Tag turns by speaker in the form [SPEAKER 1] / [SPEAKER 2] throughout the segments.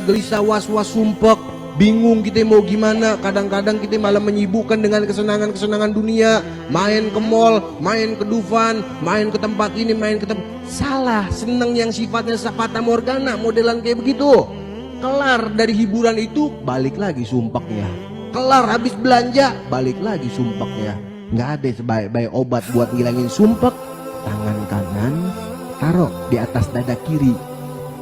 [SPEAKER 1] gelisah, was-was, sumpek, bingung kita mau gimana. Kadang-kadang kita malah menyibukkan dengan kesenangan-kesenangan dunia, main ke mall, main ke Dufan, main ke tempat ini, main ke tempat. Salah, seneng yang sifatnya fata morgana, modelan kayak begitu. Kelar dari hiburan itu, balik lagi sumpeknya. Kelar habis belanja, balik lagi sumpeknya. Nggak ada sebaik-baik obat buat ngilangin sumpek. Tangan kanan taruh di atas dada kiri,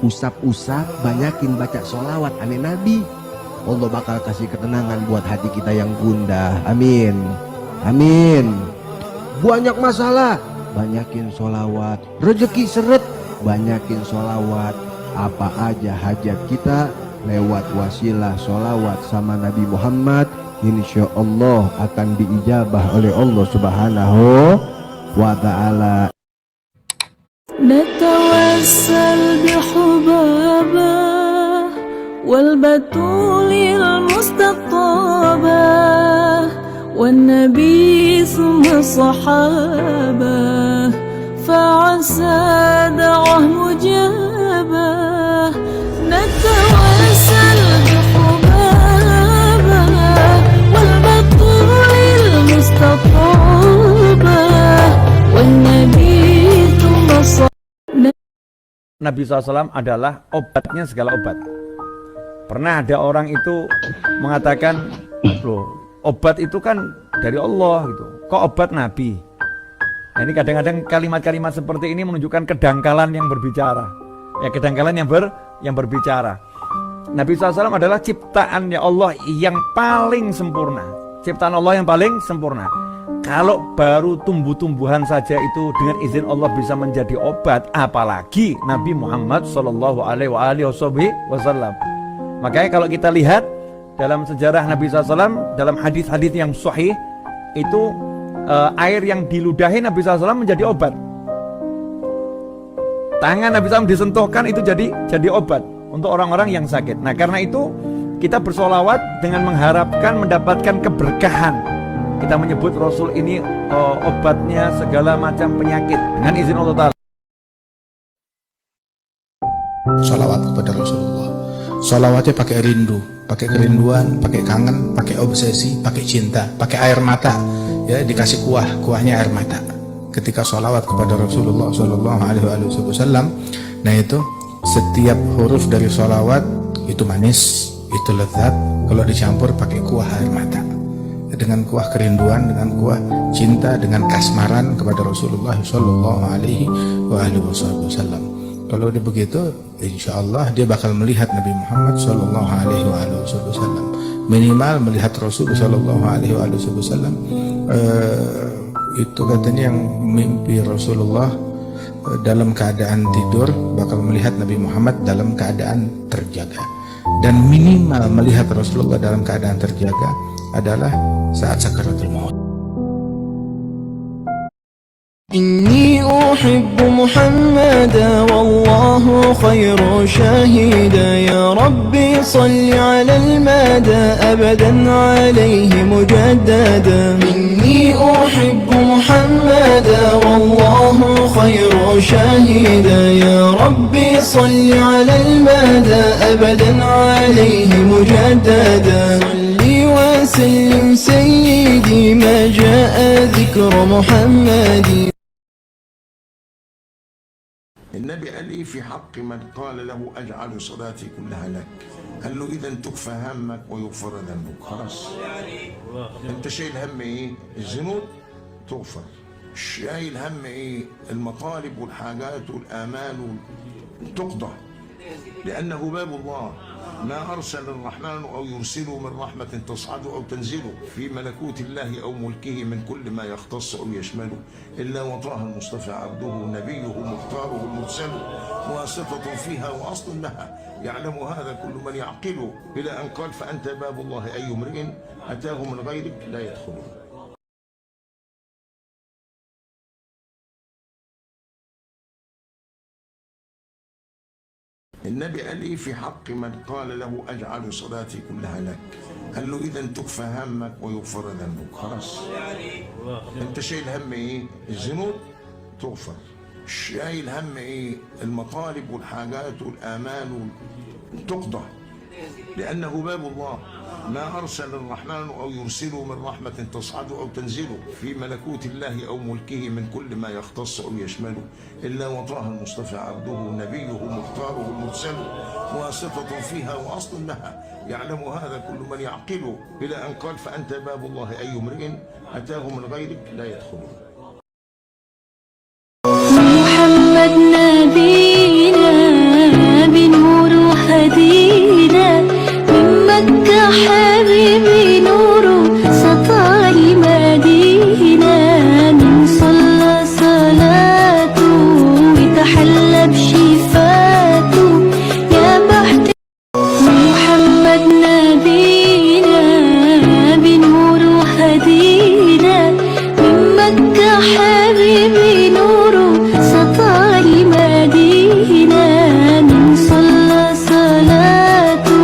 [SPEAKER 1] usap-usap, banyakin baca sholawat ane Nabi. Allah bakal kasih ketenangan buat hati kita yang gundah. Amin, amin. Banyak masalah, banyakin sholawat. Rezeki seret, banyakin sholawat. Apa aja hajat kita lewat wasilah sholawat sama Nabi Muhammad, insya Allah akan diijabah oleh Allah Subhanahu wa ta'ala.
[SPEAKER 2] نتوسل بحبابه والبتول المستطابة والنبي ثم الصحابة فعسى دعوه مجابة نتوسل بحبابه والبتول المستطابة والنبي ثم الصحابة.
[SPEAKER 3] Nabi SAW adalah obatnya segala obat. Pernah ada orang itu mengatakan, loh, obat itu kan dari Allah gitu. Kok obat Nabi? Nah, ini kadang-kadang kalimat-kalimat seperti ini menunjukkan kedangkalan yang berbicara. Ya, kedangkalan yang berbicara. Nabi SAW adalah ciptaannya Allah yang paling sempurna. Ciptaan Allah yang paling sempurna. Kalau baru tumbuh-tumbuhan saja itu dengan izin Allah bisa menjadi obat, apalagi Nabi Muhammad Shallallahu Alaihi Wasallam. Makanya kalau kita lihat dalam sejarah Nabi SAW, dalam hadis-hadis yang sahih itu air yang diludahi Nabi SAW menjadi obat. Tangan Nabi SAW disentuhkan itu jadi obat untuk orang-orang yang sakit. Nah karena itu kita bersolawat dengan mengharapkan mendapatkan keberkahan. Kita menyebut Rasul ini obatnya segala macam penyakit dengan izin Allah Ta'ala.
[SPEAKER 4] Salawat kepada Rasulullah. Salawatnya pakai rindu, pakai kerinduan, pakai kangen, pakai obsesi, pakai cinta, pakai air mata. Ya, dikasih kuahnya air mata. Ketika salawat kepada Rasulullah Sallallahu Alaihi Wasallam, nah itu setiap huruf dari salawat itu manis, itu lezat. Kalau dicampur pakai kuah air mata. Dengan kuah kerinduan, dengan kuah cinta, dengan kasmaran kepada Rasulullah Sallallahu Alaihi Wasallam. Kalau dia begitu, insya Allah dia bakal melihat Nabi Muhammad Sallallahu Alaihi Wasallam. Minimal melihat Rasul Sallallahu Alaihi Wasallam. Itu katanya yang mimpi Rasulullah dalam keadaan tidur bakal melihat Nabi Muhammad dalam keadaan terjaga. Dan minimal melihat Rasulullah dalam keadaan terjaga adalah saat sakaratul maut.
[SPEAKER 5] إني أحب محمدا والله خير شاهدا يا ربي صل على المدى أبدا عليه مجددا إني أحب محمدا والله خير شاهدا يا ربي صل على المدى أبدا عليه مجددا صل وسلم سيدي ما جاء ذكر محمد.
[SPEAKER 6] النبي قال ايه في حق من قال له اجعل صلاتي كلها لك؟ قال له اذا تكفى همك ويغفر ذنبك. خلاص انت شايل هم ايه؟ الذنوب تغفر. شايل هم ايه؟ المطالب والحاجات والامال تقضى، لانه باب الله. ما أرسل الرحمن أو يرسله من رحمة تصعد أو تنزل في ملكوت الله أو ملكه من كل ما يختص أو يشمله إلا وطاها المصطفى عبده نبيه مختاره المرسل واسطة فيها وأصل لها يعلم هذا كل من يعقله إلى أن قال فأنت باب الله أي امرئ أتاه من غيرك لا يدخله. النبي قال ايه في حق من قال له اجعل صلاتي كلها لك؟ قال له اذا تكفى همك ويغفر ذنبك. خلاص انت شايل هم ايه؟ الذنوب تغفر. شايل هم ايه؟ المطالب والحاجات والامال تقضى، لأنه باب الله. ما أرسل الرحمن أو يرسله من رحمة تصعد أو تنزل في ملكوت الله أو ملكه من كل ما يختص أو يشمله إلا وطاها المصطفى عبده نبيه مختاره المرسل واسطة فيها وأصل لها يعلم هذا كل من يعقله إلى أن قال فأنت باب الله أي امرئ أتاه من غيرك لا يدخله.
[SPEAKER 2] محمد نبينا بنور هدينا من مكة حبيبي نور سطع المدينة من صلى صلاته وتحلى بشفاته يا بحت محمد نبينا بنور هدينا من مكة حبيبي نور سطع المدينة من صلى صلاته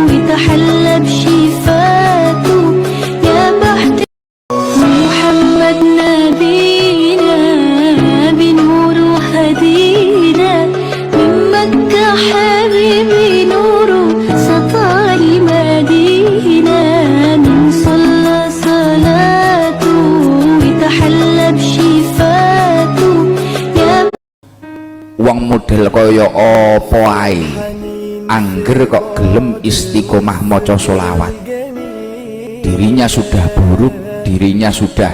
[SPEAKER 2] وتحلى بشفاته يا بحت محمد نبينا بنور هدينا من مكة حبيبي نور سطع المدينة من صلى صلاته وتحلى بشفاته يا
[SPEAKER 7] Wong model kaya apa ae angger kok gelem istiqomah maca sholawat. Dirinya sudah buruk, dirinya sudah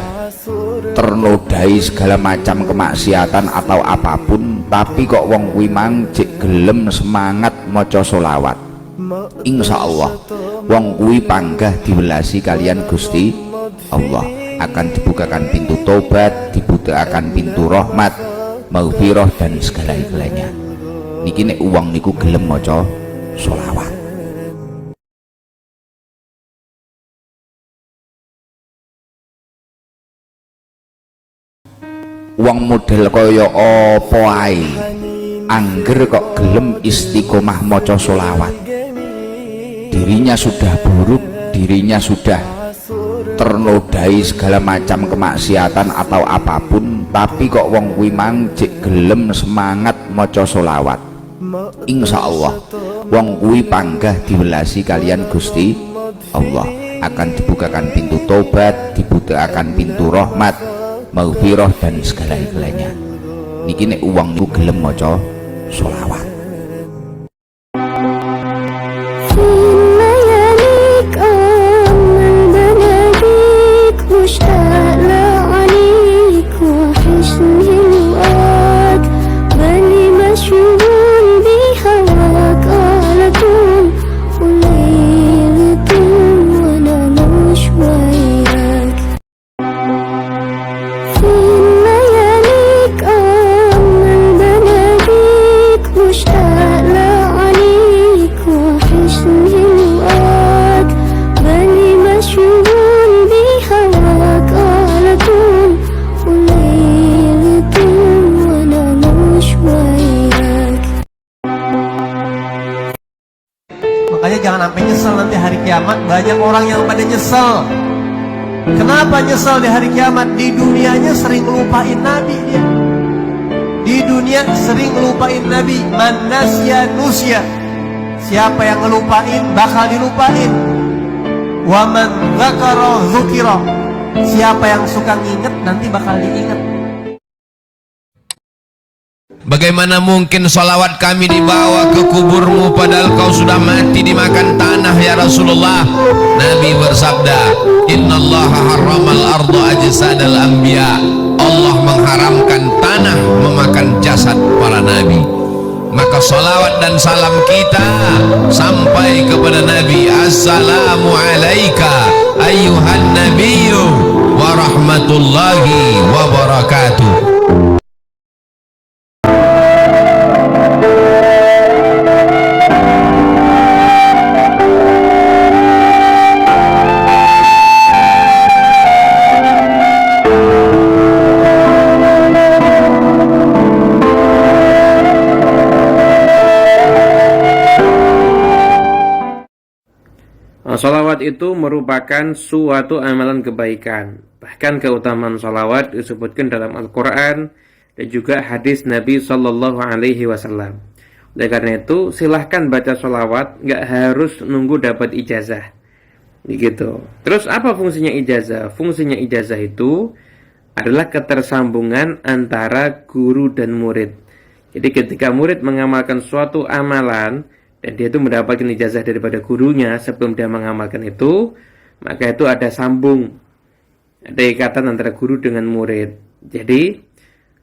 [SPEAKER 7] ternodai segala macam kemaksiatan atau apapun, tapi kok wong kuwi mang jek gelem semangat maca sholawat. Insyaallah wong kuwi panggah diwelasi kalian Gusti Allah, akan dibukakan pintu tobat, dibukakan pintu rahmat, maghfirah dan segala-galanya. Niki nek uang niku gelem maca sholawat. Wong model kaya apa ae angger kok gelem istiqomah maca sholawat. Dirinya sudah buruk, dirinya sudah ternodai segala macam kemaksiatan atau apapun, tapi kok wong kuwi mang jek gelem semangat maca sholawat. Insyaallah wong kuwi panggah diwelasi kalian Gusti Allah, akan dibukakan pintu tobat, dibukakan pintu rahmat, maghfirah dan segala-galanya. Niki nek uang niku gelem maca sholawat.
[SPEAKER 8] Makanya jangan sampai nyesel nanti hari kiamat. Banyak orang yang pada nyesel. Kenapa nyesel di hari kiamat? Di dunianya sering ngelupain Nabi dia. Di dunia sering ngelupain Nabi. Man nasya nusya. Siapa yang ngelupain bakal dilupain. Wa man dzakara dzukira. Siapa yang suka nginget nanti bakal diinget.
[SPEAKER 9] Bagaimana mungkin salawat kami dibawa ke kuburmu padahal kau sudah mati dimakan tanah ya Rasulullah? Nabi bersabda, Innallaha harramal arda ajsadal anbiya. Allah mengharamkan tanah memakan jasad para nabi. Maka salawat dan salam kita sampai kepada Nabi. Assalamu alaika ayyuhan nabiyyu wa rahmatullahi wa barakatuh.
[SPEAKER 10] Sholawat itu merupakan suatu amalan kebaikan. Bahkan keutamaan sholawat disebutkan dalam Al-Quran dan juga hadis Nabi Sallallahu Alaihi Wasallam. Oleh karena itu silahkan baca sholawat, nggak harus nunggu dapat ijazah. Begitu. Terus apa fungsinya ijazah? Fungsinya ijazah itu adalah ketersambungan antara guru dan murid. Jadi ketika murid mengamalkan suatu amalan dan dia itu mendapatkan ijazah daripada gurunya sebelum dia mengamalkan itu, maka itu ada sambung. Ada ikatan antara guru dengan murid. Jadi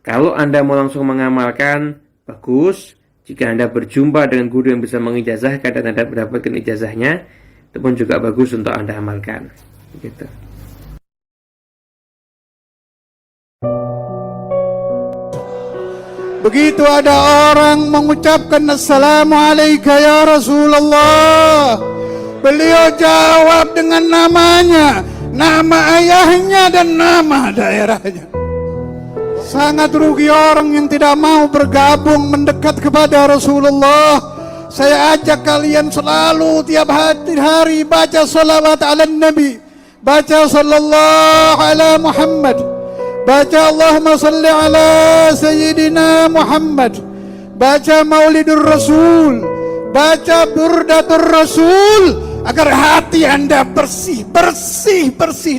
[SPEAKER 10] kalau Anda mau langsung mengamalkan, bagus. Jika Anda berjumpa dengan guru yang bisa mengijazahkan dan Anda mendapatkan ijazahnya, itu pun juga bagus untuk Anda amalkan. Gitu.
[SPEAKER 11] Begitu ada orang mengucapkan Assalamualaikum ya Rasulullah, beliau jawab dengan namanya, nama ayahnya dan nama daerahnya. Sangat rugi orang yang tidak mau bergabung mendekat kepada Rasulullah. Saya ajak kalian selalu tiap hari baca salawat ala Nabi, baca sallallahu ala Muhammad, baca Allahumma salli ala Sayyidina Muhammad, baca Maulidur Rasul, baca Burdatur Rasul, agar hati Anda bersih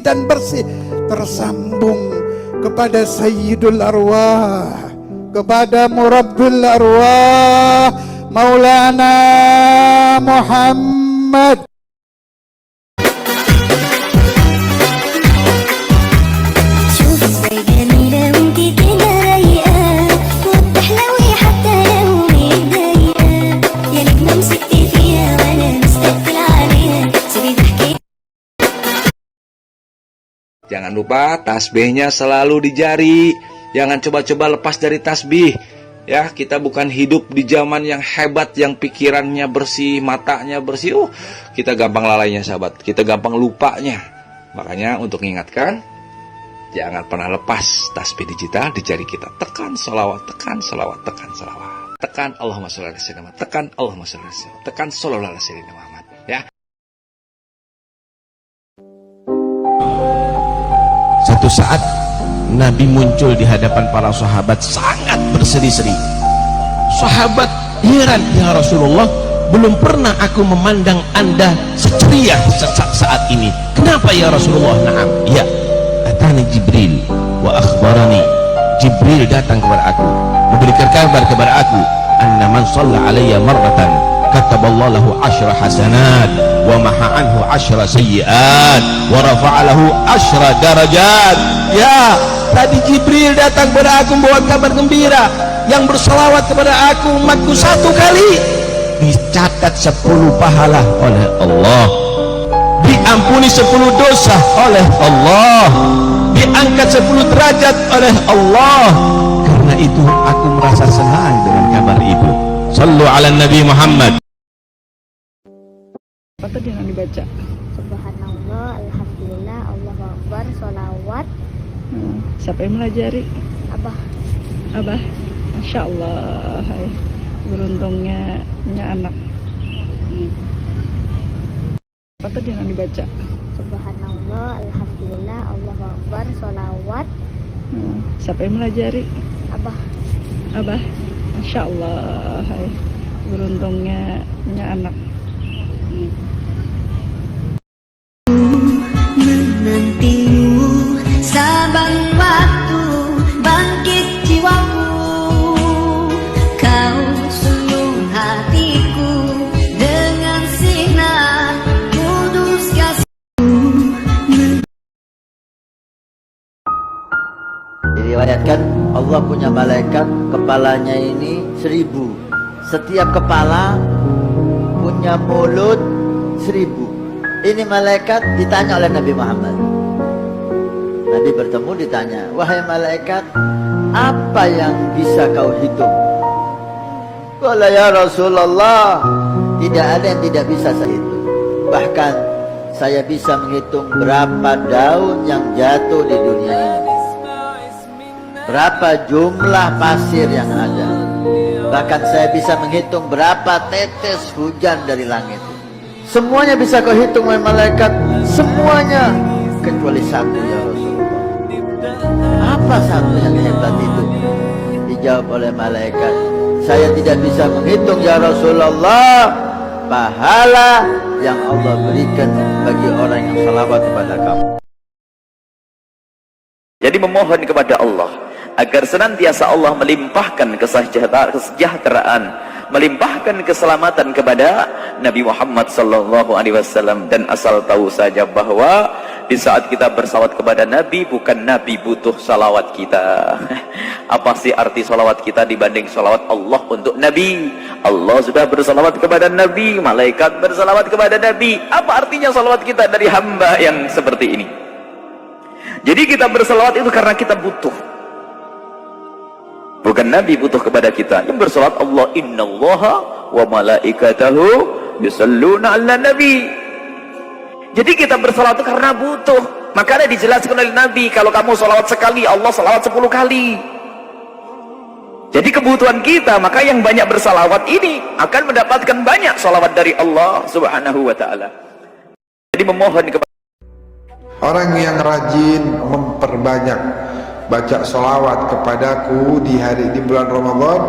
[SPEAKER 11] dan bersih, tersambung kepada Sayyidul Arwah, kepada Murabbil Arwah Maulana Muhammad.
[SPEAKER 12] Jangan lupa tasbihnya selalu di jari. Jangan coba-coba lepas dari tasbih. Ya, kita bukan hidup di zaman yang hebat, yang pikirannya bersih, matanya bersih. Kita gampang lalainya sahabat. Kita gampang lupanya. Makanya untuk mengingatkan, jangan pernah lepas tasbih digital di jari kita. Tekan sholawat, tekan sholawat, tekan sholawat. Tekan Allahumma sholli ala sayyidina Muhammad. Tekan Allahumma sholli ala sayyidina Muhammad. Tekan sholawat ala sayyidina Muhammad. Ya.
[SPEAKER 13] Satu saat Nabi muncul di hadapan para sahabat sangat berseri-seri. Sahabat heran, ya Rasulullah, belum pernah aku memandang Anda seceria saat ini. Kenapa ya Rasulullah? Naam, ya, atani Jibril wa akhbarani. Jibril datang kepada aku, memberikan kabar kepada aku, anna man shalla alayya marratan kataballahu lahu 10 hasanat wa maha anhu 10 sayyiat wa rafa'alahu 10 darajat. Ya, tadi Jibril datang kepada aku membawa kabar gembira, yang berselawat kepada aku umatku 1 kali dicatat 10 pahala oleh Allah, diampuni 10 dosa oleh Allah, diangkat 10 derajat oleh Allah. Karena itu aku merasa senang dengan kabar itu. Sallu ala Nabi Muhammad.
[SPEAKER 14] Apa tadi yang dibaca?
[SPEAKER 15] Subhanallah, Alhamdulillah, Allahu Akbar, sholawat.
[SPEAKER 14] Siapa yang melajari?
[SPEAKER 15] Abah.
[SPEAKER 14] Abah, Masya Allah, hai. Beruntungnya punya anak. Apa tadi yang dibaca?
[SPEAKER 15] Subhanallah, Alhamdulillah, Allahu Akbar, sholawat.
[SPEAKER 14] Siapa yang melajari?
[SPEAKER 15] Abah.
[SPEAKER 14] Abah, Masya Allah, hai. Beruntungnya punya anak.
[SPEAKER 2] Menantimu sabang waktu, bangkit jiwaku, kau seluruh hatiku dengan sinar kudus kasih-Mu.
[SPEAKER 16] Diriwayatkan Allah punya malaikat, kepalanya ini 1000. Setiap kepala punya mulut 1000. Ini malaikat ditanya oleh Nabi Muhammad. Nabi bertemu ditanya, wahai malaikat, apa yang bisa kau hitung? Qala ya Rasulullah, tidak ada yang tidak bisa saya hitung. Bahkan saya bisa menghitung berapa daun yang jatuh di dunia ini, berapa jumlah pasir yang ada. Bahkan saya bisa menghitung berapa tetes hujan dari langit. Semuanya bisa kau hitung oleh malaikat, semuanya kecuali satu ya Rasulullah. Apa satu yang hebat itu? Dijawab oleh malaikat, saya tidak bisa menghitung ya Rasulullah pahala yang Allah berikan bagi orang yang salawat kepada kamu.
[SPEAKER 17] Jadi memohon kepada Allah agar senantiasa Allah melimpahkan kesejahteraan, melimpahkan keselamatan kepada Nabi Muhammad sallallahu alaihi wasallam. Dan asal tahu saja bahwa di saat kita bersalawat kepada Nabi, bukan Nabi butuh salawat kita. Apa sih arti salawat kita dibanding salawat Allah untuk Nabi? Allah sudah bersalawat kepada Nabi, malaikat bersalawat kepada Nabi. Apa artinya salawat kita dari hamba yang seperti ini? Jadi kita bersalawat itu karena kita butuh, bukan Nabi butuh kepada kita. Yang bersalawat Allah, innallaha wa malaikatahu yusalluna ala nabi. Jadi kita bersalawat itu karena butuh. Makanya dijelaskan oleh Nabi, kalau kamu salawat sekali, Allah salawat 10 kali. Jadi kebutuhan kita, maka yang banyak bersalawat ini akan mendapatkan banyak salawat dari Allah subhanahu wa ta'ala. Jadi memohon kepada
[SPEAKER 6] orang yang rajin memperbanyak baca sholawat kepadaku di bulan Ramadan,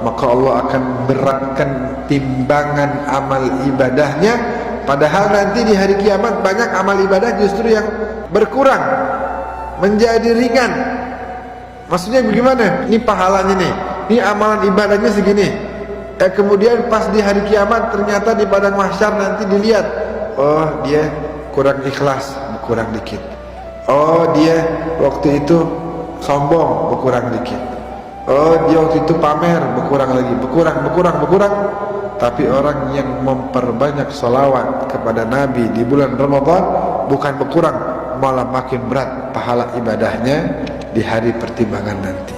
[SPEAKER 6] maka Allah akan beratkan timbangan amal ibadahnya. Padahal nanti di hari kiamat banyak amal ibadah justru yang berkurang, menjadi ringan. Maksudnya bagaimana? Ini pahalanya nih, ini amalan ibadahnya segini. Kemudian pas di hari kiamat ternyata di padang mahsyar nanti dilihat, oh dia kurang ikhlas, berkurang dikit. Oh dia waktu itu sombong, berkurang dikit. Oh dia waktu itu pamer, berkurang lagi, berkurang. Tapi orang yang memperbanyak sholawat kepada Nabi di bulan Ramadan bukan berkurang, malah makin berat pahala ibadahnya di hari pertimbangan nanti.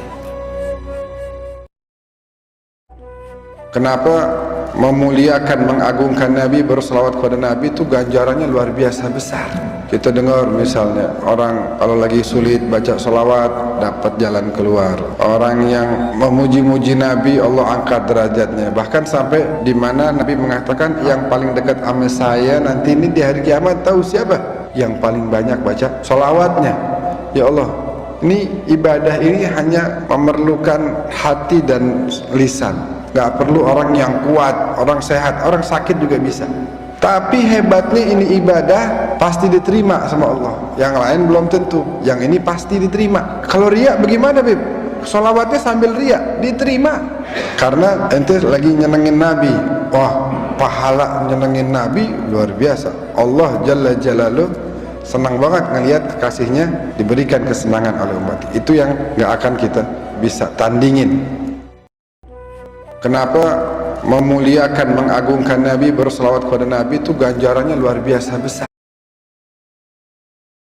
[SPEAKER 6] Kenapa memuliakan, mengagungkan Nabi, berselawat kepada Nabi itu ganjarannya luar biasa besar. Kita dengar misalnya orang kalau lagi sulit baca selawat dapat jalan keluar. Orang yang memuji-muji Nabi Allah angkat derajatnya. Bahkan sampai di mana Nabi mengatakan yang paling dekat sama saya nanti ini di hari kiamat tahu siapa? Yang paling banyak baca selawatnya. Ya Allah, ini ibadah ini hanya memerlukan hati dan lisan. Gak perlu orang yang kuat, orang sehat, orang sakit juga bisa. Tapi hebatnya ini ibadah pasti diterima sama Allah. Yang lain belum tentu, yang ini pasti diterima. Kalau riak bagaimana Beb? Sholawatnya sambil riak, diterima. Karena ente lagi nyenengin Nabi. Wah, pahala nyenengin Nabi luar biasa. Allah Jalla Jalaluh senang banget ngelihat kekasihnya diberikan kesenangan oleh umat. Itu yang gak akan kita bisa tandingin. Kenapa memuliakan, mengagungkan Nabi, berselawat kepada Nabi itu ganjarannya luar biasa besar.